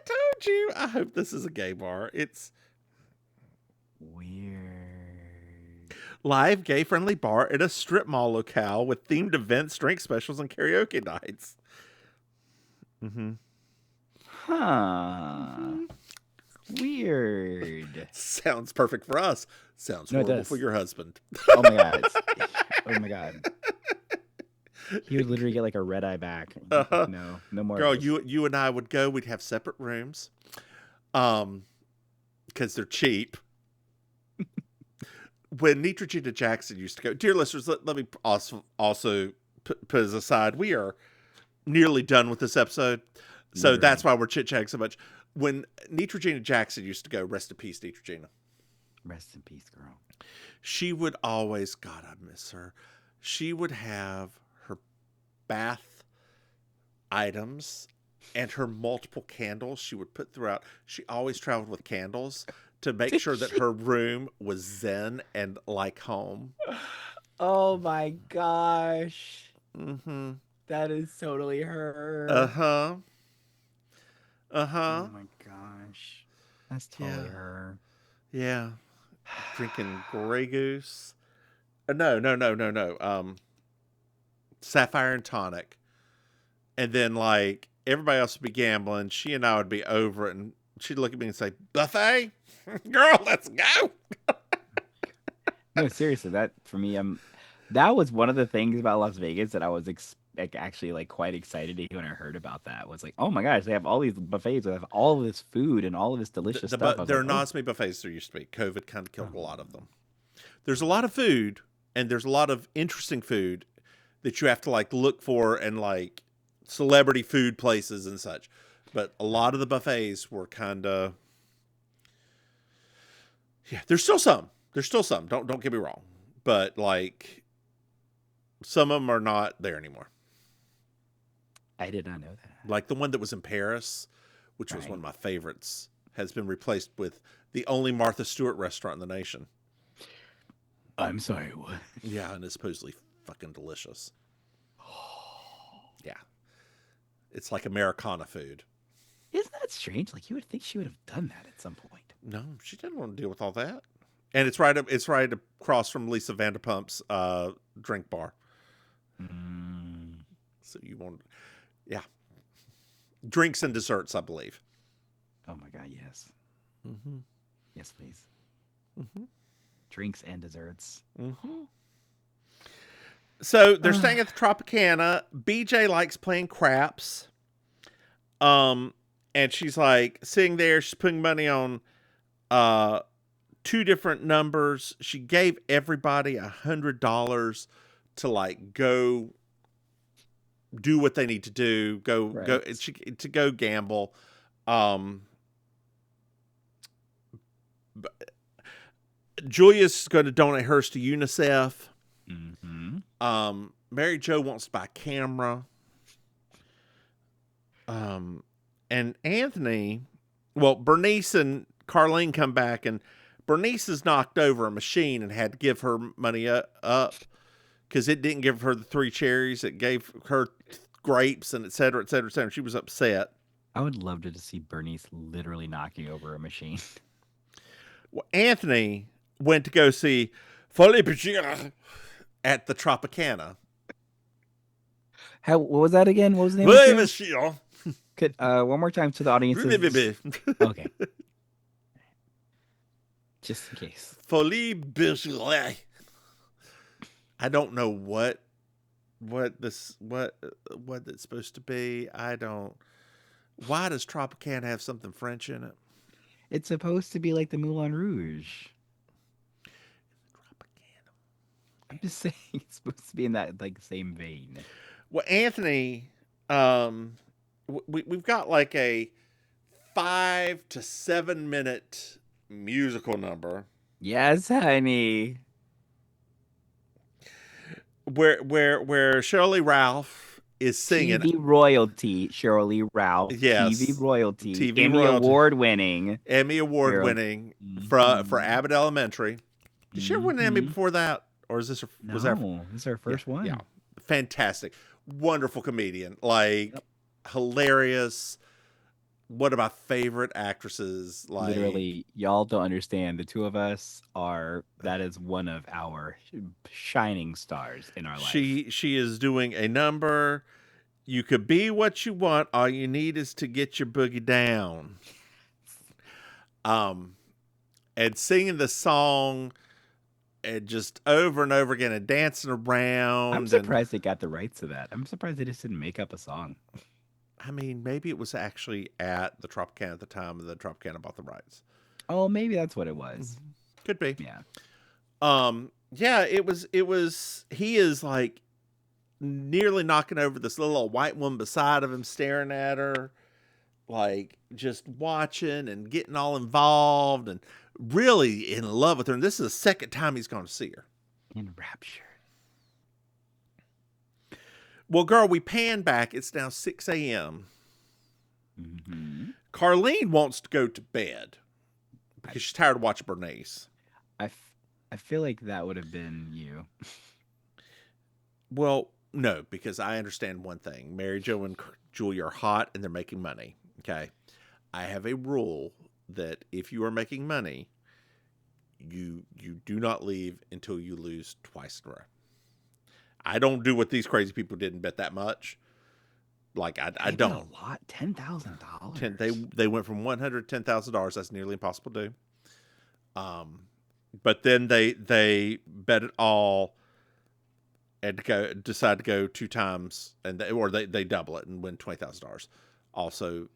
told you. I hope this is a gay bar. It's
Weird.
live gay-friendly bar at a strip mall locale with themed events, drink specials, and karaoke nights. Mm-hmm.
Huh. Weird.
Sounds perfect for us. Sounds
No, it
horrible
does.
for your husband.
Oh my god. Oh my god. He would literally get like a red eye back.
Uh-huh.
No more.
Girl,
of this.
you and I would go. We'd have separate rooms, because they're cheap. When Neutrogena Jackson used to go, dear listeners, let me also put us aside. We are nearly done with this episode, so
Literally.
that's why we're chit chatting so much. When Neutrogena Jackson used to go, rest in peace, Neutrogena.
Rest in peace, girl.
She would always, God, I miss her. She would have her bath items and her multiple candles she would put throughout. She always traveled with candles to make sure that her room was zen and like home.
Oh my gosh.
Mm-hmm.
That is totally her.
Uh-huh.
Oh
Uh-huh.
my gosh. That's totally her.
Yeah. Drinking Grey Goose. No. Sapphire and tonic. And then, like, everybody else would be gambling. She and I would be over it, and she'd look at me and say, buffet? Girl, let's go.
No, seriously, that for me, that was one of the things about Las Vegas that I was actually like quite excited to hear when I heard about that. Was like, oh my gosh, they have all these buffets, they have all of this food and all of this delicious stuff.
There are
like,
not as many buffets as there used to be. COVID kind of killed a lot of them. There's a lot of food, and there's a lot of interesting food that you have to like look for, and like celebrity food places and such. But a lot of the buffets were kind of, yeah. There's still some. Don't get me wrong, but like some of them are not there anymore.
I did not know that.
Like the one that was in Paris, which was one of my favorites, has been replaced with the only Martha Stewart restaurant in the nation.
I'm sorry, what?
Yeah, and it's supposedly fucking delicious. Yeah. It's like Americana food.
Isn't that strange? Like you would think she would have done that at some point.
No, she didn't want to deal with all that. And it's right across from Lisa Vanderpump's drink bar. So you want, yeah. Drinks and desserts, I believe.
Oh my god, yes.
Mm-hmm.
Yes, please.
Mm-hmm.
drinks and desserts.
Mm-hmm. So they're staying at the Tropicana. BJ likes playing craps. And she's like sitting there. She's putting money on two different numbers. She gave everybody $100 to like go do what they need to do. Go to go gamble. Julia's going to donate hers to UNICEF.
Mm-hmm.
Mary Jo wants to buy a camera. And Anthony, well, Bernice and Carlene come back, and Bernice has knocked over a machine and had to give her money up because it didn't give her the 3 cherries. It gave her grapes and et cetera, et cetera, et cetera. She was upset.
I would love to see Bernice literally knocking over a machine.
Well, Anthony went to go see Felipe at the Tropicana.
What was that again? What was the name of the show? Could one more time to the audience? Okay. Just in case.
Felipe. I don't know what it's supposed to be. I don't. Why does Tropicana have something French in it?
It's supposed to be like the Moulin Rouge.
Tropicana.
I'm just saying it's supposed to be in that like same vein.
Well, Anthony, we've got like a 5 to 7 minute musical number.
Yes, honey.
Where Shirley Ralph is singing.
TV royalty, Shirley Ralph.
Yes.
TV royalty.
TV
Emmy
royalty.
award-winning.
Emmy award-winning for Abbott Elementary. Did she ever win an Emmy before that? Or is this was that?
No, this is her first one.
Yeah. Fantastic. Wonderful comedian. Like, hilarious. One of my favorite actresses. Like,
literally, y'all don't understand. The two of us that is one of our shining stars in our life.
She is doing a number. You could be what you want. All you need is to get your boogie down. And singing the song and just over and over again and dancing around.
I'm surprised they got the rights to that. I'm surprised they just didn't make up a song.
I mean, maybe it was actually at the Tropicana at the time, and the Tropicana bought the rights.
Oh, maybe that's what it was.
Could be.
Yeah.
Yeah, it was. He is like nearly knocking over this little white woman beside of him, staring at her, like just watching and getting all involved and really in love with her. And this is the second time he's gone to see her.
In rapture.
Well, girl, we pan back. It's now 6 a.m.
Mm-hmm.
Carlene wants to go to bed because she's tired of watching Bernice.
I feel like that would have been you.
Well, no, because I understand one thing. Mary Jo and Julia are hot and they're making money. Okay. I have a rule that if you are making money, you do not leave until you lose twice in a row. I don't do what these crazy people did and bet that much. Like I don't.
A lot, $10,000.
They went from $100 to $10,000. That's nearly impossible to do. But then they bet it all and decide to go 2 times and they double it and win $20,000. Also,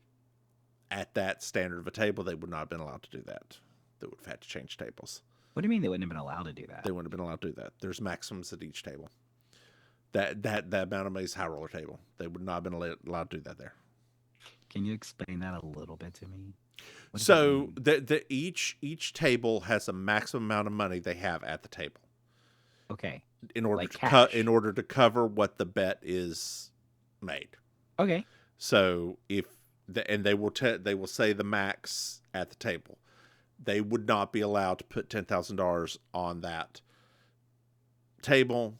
at that standard of a table, they would not have been allowed to do that. They would have had to change tables.
What do you mean they wouldn't have been allowed to do that?
They wouldn't have been allowed to do that. There's maximums at each table. That amount of money is high roller table. They would not have been allowed to do that there.
Can you explain that a little bit to me?
So each table has a maximum amount of money they have at the table.
Okay.
In order
like
to cover what the bet is made.
Okay.
So they will say the max at the table. They would not be allowed to put $10,000 on that table.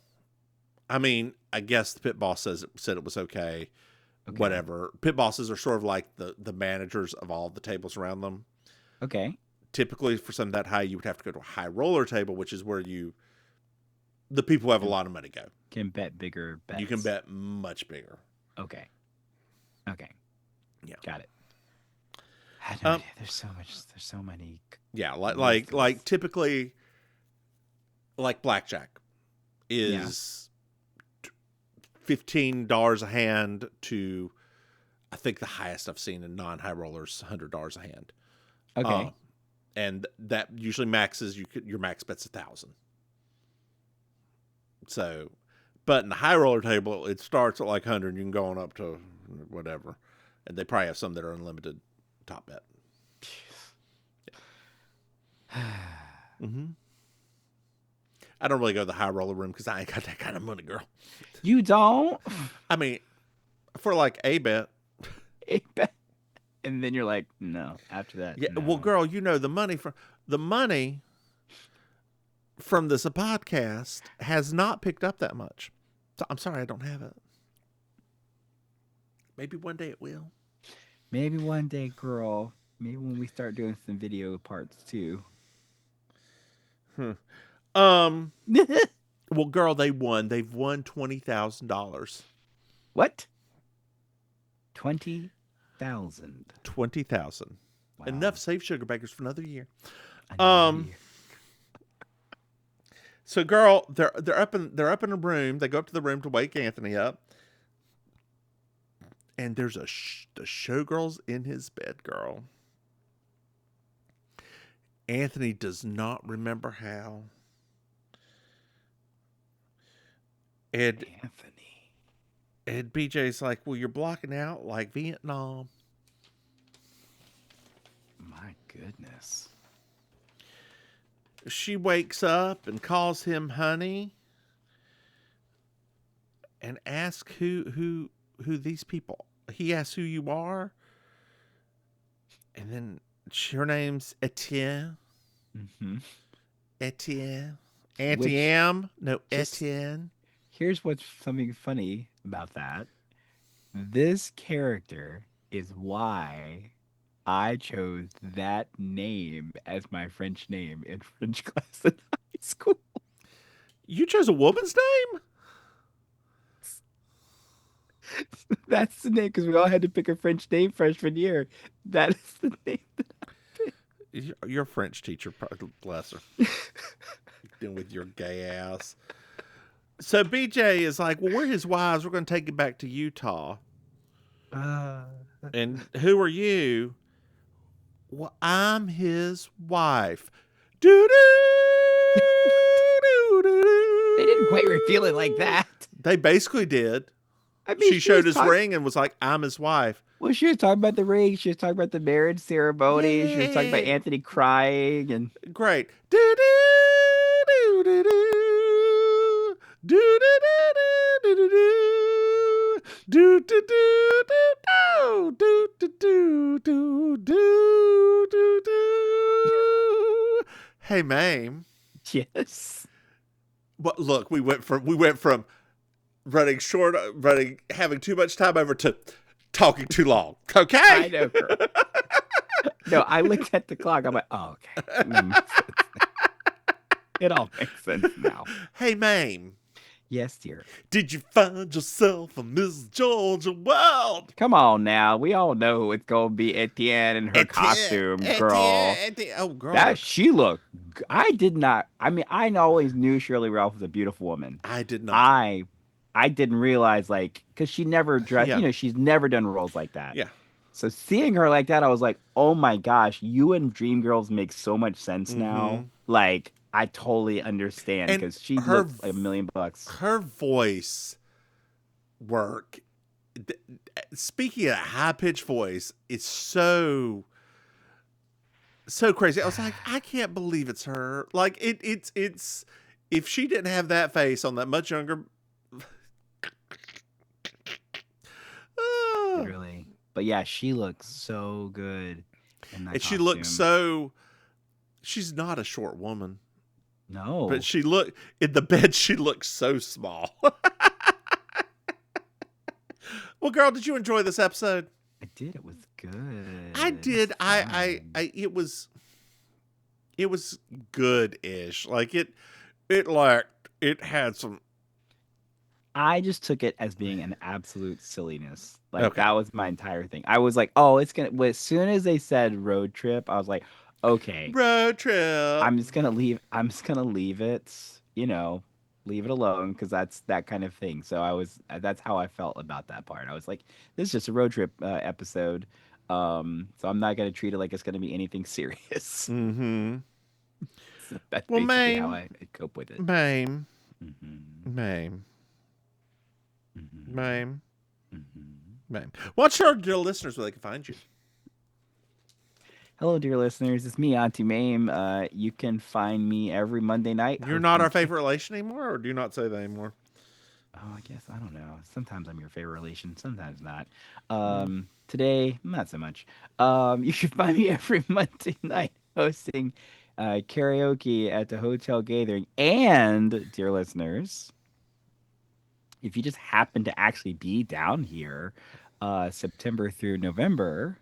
I mean, I guess the pit boss said it was okay. Whatever. Pit bosses are sort of like the managers of all the tables around them.
Okay.
Typically, for something that high, you would have to go to a high roller table, which is where the people who have a lot of money go.
Can bet bigger bets.
You can bet much bigger.
Okay.
Yeah.
Got it. I had no idea. There's so many.
Yeah, like typically like blackjack is $15 a hand to, I think the highest I've seen in non-high rollers, $100 a hand.
Okay.
And that usually maxes your max bet's 1,000. So, but in the high roller table, it starts at like 100. You can go on up to whatever, and they probably have some that are unlimited top bet. I don't really go to the high roller room because I ain't got that kind of money, girl.
You don't?
I mean, for like a bet.
And then you're like, no. After that,
Yeah.
no.
Well, girl, you know the money from this podcast has not picked up that much. So I'm sorry I don't have it. Maybe one day it will.
Maybe one day, girl. Maybe when we start doing some video parts too.
Well, girl, they won. They've won $20,000.
What? 20,000.
20,000.
Wow.
Enough Save Sugar Bakers for another year.
Another year.
So, girl, they're up in a room. They go up to the room to wake Anthony up, and there's the showgirl's in his bed, girl. Anthony does not remember how. And BJ's like, well, you're blocking out like Vietnam.
My goodness.
She wakes up and calls him honey and asks who these people. He asks who you are. And then her name's Etienne.
Mm-hmm.
Etienne. Auntie Maim. No,
Just-
Etienne.
Here's what's something funny about that. This character is why I chose that name as my French name in French class in high school.
You chose a woman's name?
That's the name because we all had to pick a French name freshman year. That is the name.
You're a French teacher, bless her. Dealing with your gay ass. So BJ is like, well, we're his wives. We're going to take it back to Utah. And who are you? Well, I'm his wife. Doo doo doo doo.
They didn't quite reveal it like that.
They basically did.
I mean,
She showed
was
his ring and was like, I'm his wife.
Well, she was talking about the ring. She was talking about the marriage ceremony. She was talking about
Yay.
Anthony crying and
Great. Doo doo doo doo doo. Do do do do do do do do do do do do do do do do. Hey, Maim.
yes.
But look, we went from having too much time over to talking too long. Okay.
I know. Girl. No, I looked at the clock. I'm like, oh, okay. That makes sense now. It all makes sense now.
Hey, Maim.
Yes, dear.
Did you find yourself a Miss Georgia Wild?
Come on now. We all know it's going to be Etienne in her costume, girl.
Oh, girl.
That she looked. I did not. I mean, I always knew Shirley Ralph was a beautiful woman.
I did not.
I didn't realize, like, because she never dressed,
Yeah.
she's never done roles like that.
Yeah.
So seeing her like that, I was like, oh my gosh, you and Dreamgirls make so much sense now. Like, I totally understand
And
because she
her
looks like $1 million.
Her voice work, speaking of high-pitched voice, it's so crazy. I was like, I can't believe it's her. Like, it's if she didn't have that face on that much younger.
Really. But yeah, she looks so good in that
And she
costume.
looks so. She's not a short woman.
No.
But in the bed, she looks so small. Well, girl, did you enjoy this episode?
I did. It was good.
I did. It was good-ish. Like it had some.
I just took it as being an absolute silliness. Like
Okay.
that was my entire thing. I was like, oh, it's gonna. As soon as they said road trip, I was like, okay,
Road trip.
I'm just gonna leave it leave it alone because that's that kind of thing. So that's how I felt about that part. I was like, this is just a road trip episode. So I'm not gonna treat it like it's gonna be anything serious.
Mm-hmm.
So that's
Well,
basically how
Maim,
I cope with it.
Maim,
Mm-hmm.
Maim,
Mm-hmm.
Maim,
Mm-hmm.
Maim. Why don't you tell your listeners where they can find you?
Hello, dear listeners. It's me, Auntie Maim. You can find me every Monday night.
You're not our
hosting
favorite relation anymore, or do you not say that anymore?
Oh, I guess I don't know. Sometimes I'm your favorite relation, sometimes not.
Mm.
Today, not so much. You can find me every Monday night hosting karaoke at the Hotel Gathering. And, dear listeners, if you just happen to actually be down here, September through November,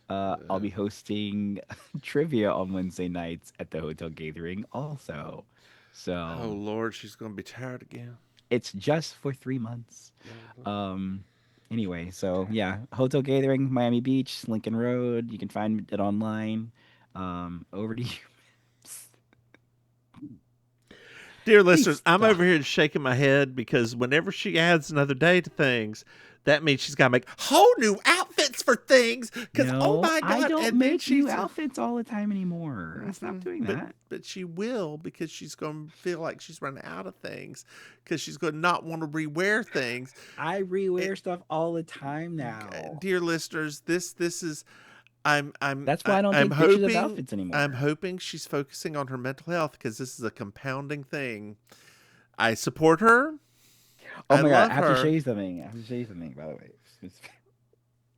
I'll be hosting trivia on Wednesday nights at the Hotel Gathering also.
Oh
So
Lord, she's gonna be tired again.
it's just for 3 months.
Mhm.
Um, anyway, so yeah, Hotel Gathering, Miami Beach, Lincoln Road. You can find it online. Over to you.
Dear
Please
listeners, I'm
stop.
over here shaking my head because whenever she adds another day to things, that means she's got to make whole new outfits for things. Because oh
No,
my
I
God!
don't
And then
make new
she's
outfits all the time anymore. I stopped doing that.
but she will because she's going to feel like she's running out of things because she's going to not want to rewear things.
I
It,
rewear stuff all the time now.
dear listeners, this is
That's why I don't
I'm
take pictures of
hoping
outfits anymore.
she's focusing on her mental health because this is a compounding thing. I support her.
Oh
I
my god, I
love
have to show
her.
you something. I have to show you something, by the way.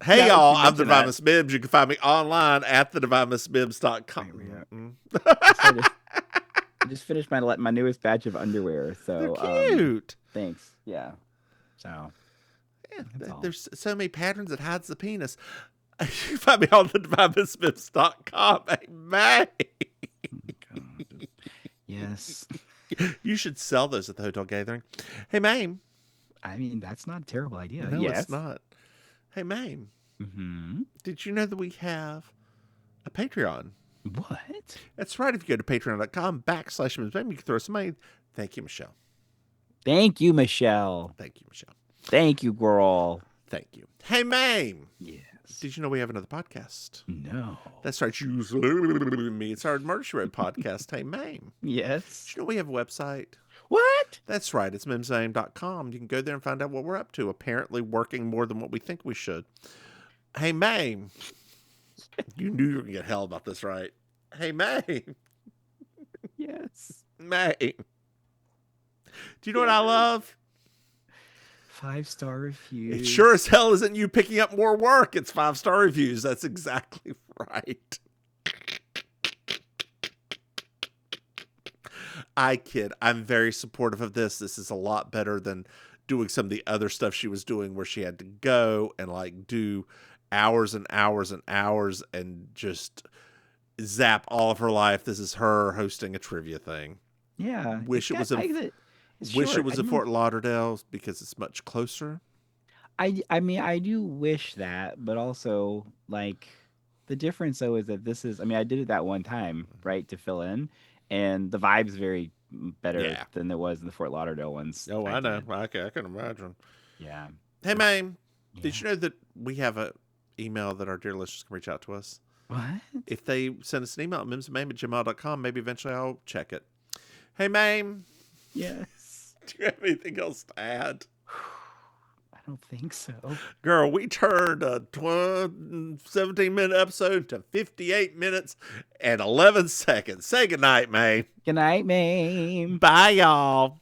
Hey
Now that
y'all,
you
I'm the
mention
Divine
that,
Miss Mims. You can find me online at
wait,
thedivinemiss.com.
I started. I just finished my newest batch of underwear.
They're
So
cute.
thanks. Yeah. So
Yeah,
that's all.
there's so many patterns that hides the penis. You can find me on the thedivinemiss.com. Hey, man.
God. Yes.
You should sell those at the Hotel Gathering. Hey, Maim.
I mean, that's not a terrible idea.
No,
Yes.
it's not. Hey, Maim.
Mm-hmm.
Did you know that we have a Patreon?
What?
That's right. If you go to patreon.com/MsMaim, you can throw some money. Thank you, Michelle.
Thank you, Michelle.
Thank you, Michelle.
Thank you, girl.
Thank you. Hey, Maim.
Yes.
Did you know we have another podcast?
No.
That's right. Me. It's our Murder She Wrote podcast. Hey, Maim.
Yes.
Did you know we have a website?
What?
That's right. It's MimsMaim.com. You can go there and find out what we're up to. Apparently working more than what we think we should. Hey, Maim. You knew you were going to get hell about this, right? Hey, Maim.
Yes.
Maim. Do you know what I love?
5-star reviews.
It sure as hell isn't you picking up more work. It's 5-star reviews. That's exactly right. I kid. I'm very supportive of this. This is a lot better than doing some of the other stuff she was doing where she had to go and like do hours and hours and hours and just zap all of her life. This is her hosting a trivia thing.
Yeah.
Wish it was in Fort Lauderdale because it's much closer.
I mean, I do wish that, but also like the difference though is that this is. I mean, I did it that one time, right, to fill in, and the vibe's very better
Yeah.
than it was in the Fort Lauderdale ones.
Oh, I know.
did.
I can imagine.
Yeah.
Hey, Maim,
Yeah.
did you know that we have a email that our dear listeners can reach out to us?
What?
If they send us an email at mimsmaim@gmail.com, maybe eventually I'll check it. Hey, Maim,
Yes.
do you have anything else to add?
I don't think so.
Girl, we turned a 17-minute episode to 58 minutes and 11 seconds. Say goodnight, Maim.
Good night, Maim.
Bye, y'all.